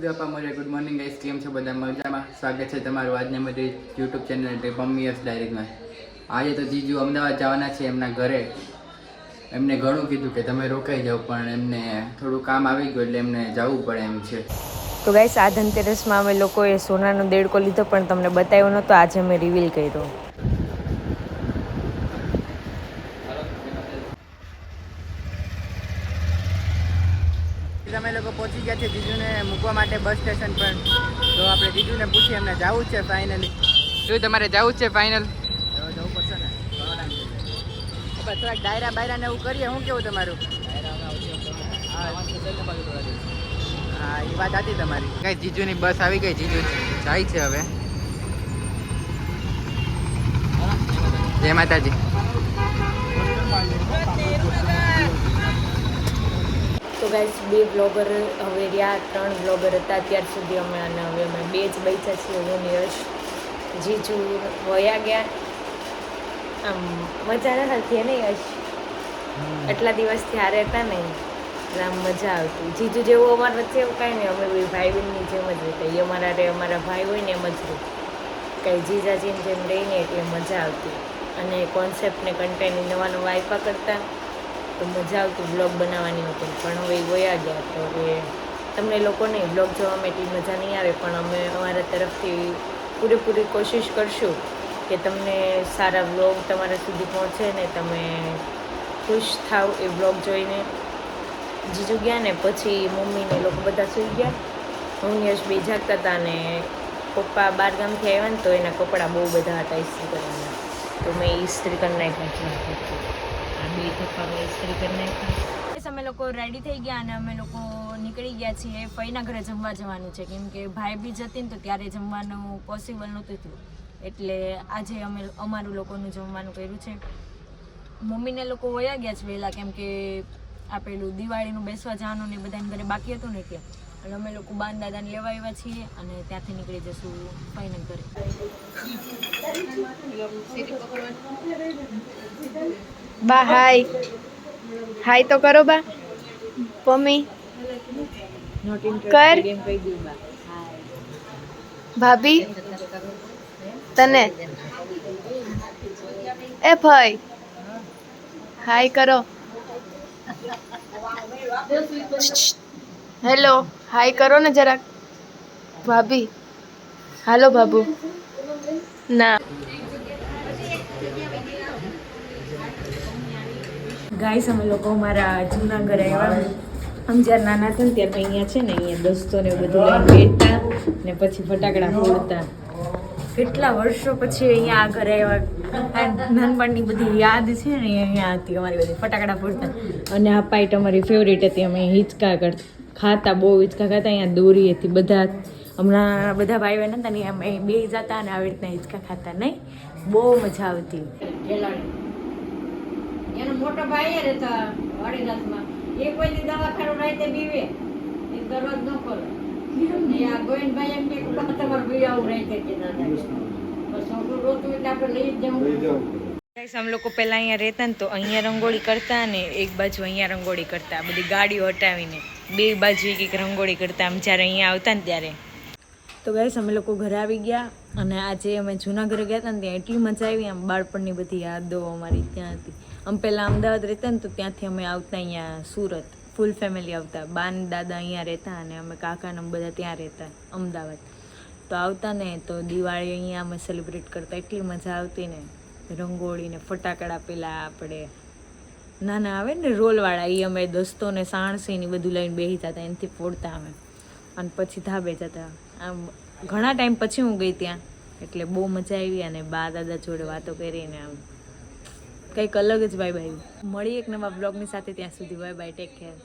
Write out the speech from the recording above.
Good morning guys, કેમ છો બધા? મજામાં. સ્વાગત છે તમારું આજના મારી યુટ્યુબ ચેનલ મમ્મીયર્સ ડાયરીમાં. આજે તો જીજુ અમદાવાદ જવાના છે એમના ઘરે. એમને ઘણું કીધું કે તમે રોકાઈ જાઓ, પણ એમને થોડું કામ આવી ગયું એટલે એમને જવું પડે એમ છે. તો ગાઈસ, આ ધનતેરસમાં અમે લોકોએ સોનાનો દેડકો લીધો, પણ તમને બતાવ્યો નહોતો. આજે અમે રિવીલ કર્યો. અમે લોકો પહોંચી ગયા છે જીજુને મૂકવા માટે બસ સ્ટેશન પર. તો આપણે જીજુને પૂછીએ એમને જવું છે ફાઇનલી. શું તમારે જવું છે ફાઇનલ? જવું પડશે ને, થોડાક ડાયરા બાયરા ને એવું કરીએ. શું કેવું તમારું? હા, એ વાત હતી તમારી. કઈ જીજુની બસ આવી ગઈ, જીજુ જાય છે હવે. જય માતાજી. તો ગાઈસ, 2 બ્લોગર હવે રહ્યા, 3 બ્લોગર હતા અત્યાર સુધી અમે, અને હવે અમે 2 જ બચ્યા છીએ. હું ને યશ. જીજુ વયા ગયા. આમ મજા નથી થતી ને યશ? એટલા દિવસથી હારે હતા ને, એટલે આમ મજા આવતી. જીજુ જેવું અમારા વચ્ચે એવું કાંઈ નહીં, અમે ભાઈ બહેનની જેમ જ રહેતા. એ અમારા રે અમારા ભાઈ હોય ને એમ જ રહે. કંઈ જીજાજીની જેમ રહીને એટલે મજા આવતી. અને કોન્સેપ્ટને કન્ટેન્ટ નવા નવા આપ્યા કરતા, તો મજા આવતી બ્લોગ બનાવવાની હતી. પણ હવે વયા ગયા, તો હવે તમને લોકોને બ્લોગ જોવામાં એટલી મજા નહીં આવે, પણ અમે અમારા તરફથી પૂરેપૂરી કોશિશ કરશું કે તમને સારા બ્લોગ તમારા સુધી પહોંચે ને તમે ખુશ થાવ એ બ્લોગ જોઈને. જીજુ ગયા ને પછી મમ્મીને લોકો બધા સૂઈ ગયા. હું યશ બે જાગતા હતા, અને પપ્પા બહાર ગામથી આવ્યા ને તો એના કપડાં બહુ બધા હતા ઇસ્ત્રી કરવાના, તો મેં ઇસ્ત્રી કરી નાખ્યા. આ 2 થપ્પા મેં ઇસ્ત્રી કરી નાખ્યા. અમે લોકો રેડી થઈ ગયા અને અમે લોકો નીકળી ગયા છીએ. ફઈના ઘરે જમવા જવાનું છે, કેમ કે ભાઈ બી જતી ને તો ત્યારે જમવાનું પોસિબલ નહોતું થયું, એટલે આજે અમે અમારું લોકોનું જમવાનું કર્યું છે. મમ્મીને લોકો વયા ગયા છે વહેલા, કેમ કે આ પેલું દિવાળીનું બેસવા જવાનું ને બધાને ઘરે બાકી હતું ને ત્યાં, એટલે અમે લોકો બાન દાદાને લેવા આવ્યા છીએ અને ત્યાંથી નીકળી જશું ફઈના ઘરે. બા હાય હાય તો કરો બા. પમ્મી કર. ભાભી તને એ ભાઈ હાય કરો. હેલો હાય કરો ને જરાક. ભાભી હાલો બાબુ. ના ગાઈસ, અમે લોકો મારા જૂના ઘરે આવ્યા. આમ જ્યારે નાના હતા ને ત્યારે અહીંયા છે ને, અહીંયા દોસ્તો ને બધું લઈને બેઠતા ને પછી ફટાકડા ફોડતા. કેટલા વર્ષો પછી અહીંયા આ ઘરે આવ્યા. નાનપણની બધી યાદ છે ને અહીંયા હતી અમારી બધી. ફટાકડા ફોડતા, અને આ પાઇટ અમારી ફેવરેટ હતી. અમે હિંચકા ખાતા, બહુ હિંચકા ખાતા. અહીંયા દોરી હતી. બધા હમણાં બધા ભાઈ બહેન હતા ને, અમે 2 જતા અને આવી રીતના હિંચકા ખાતા. નહીં, બહુ મજા આવતી. એનો મોટો ભાઈ રહેતા વાડીનાથમાં. એ કોઈ દવાખાનું રાતે બીવે, એ દરવાજ ન ખોલે. આ ગોવિંદભાઈ એમ કે તમારે બી આવું રાતે કે ના છોકરું રોતું એટલે આપણે લઈ જ જવું. અમે લોકો પહેલાં અહીંયા રહેતા ને, તો અહીંયા રંગોળી કરતા ને એક બાજુ અહીંયા રંગોળી કરતા. બધી ગાડીઓ હટાવીને 2 બાજુ એક રંગોળી કરતા આમ જ્યારે અહીંયા આવતા ને ત્યારે. તો ગાઈસ, અમે લોકો ઘરે આવી ગયા, અને આજે અમે જૂના ઘરે ગયા હતા ને ત્યાં એટલી મજા આવી. આમ બાળપણની બધી યાદો અમારી ત્યાં હતી. અમે પહેલાં અમદાવાદ રહેતા ને તો ત્યાંથી અમે આવતા અહીંયા સુરત, ફૂલ ફેમિલી આવતા. બાન દાદા અહીંયા રહેતા અને અમે કાકાને બધા ત્યાં રહેતા અમદાવાદ. તો આવતા ને તો દિવાળી અહીંયા અમે સેલિબ્રેટ કરતા. એટલી મજા આવતી ને, રંગોળી ને ફટાકડા. પેલા આપણે નાના આવે ને રોલવાળા, એ અમે દોસ્તોને સાણસીને બધું લઈને બેસી જતા, એનાથી ફોડતા અમે, અને પછી ધાબે જતા. આમ ઘણા ટાઈમ પછી હું ગઈ ત્યાં, એટલે બહુ મજા આવી. અને બા દાદા જોડે વાતો કરીને આમ કંઈક અલગ જ વાઇબ આવી. મળી એક નવા બ્લોગની સાથે. ત્યાં સુધી બાય બાય, ટેક કેર.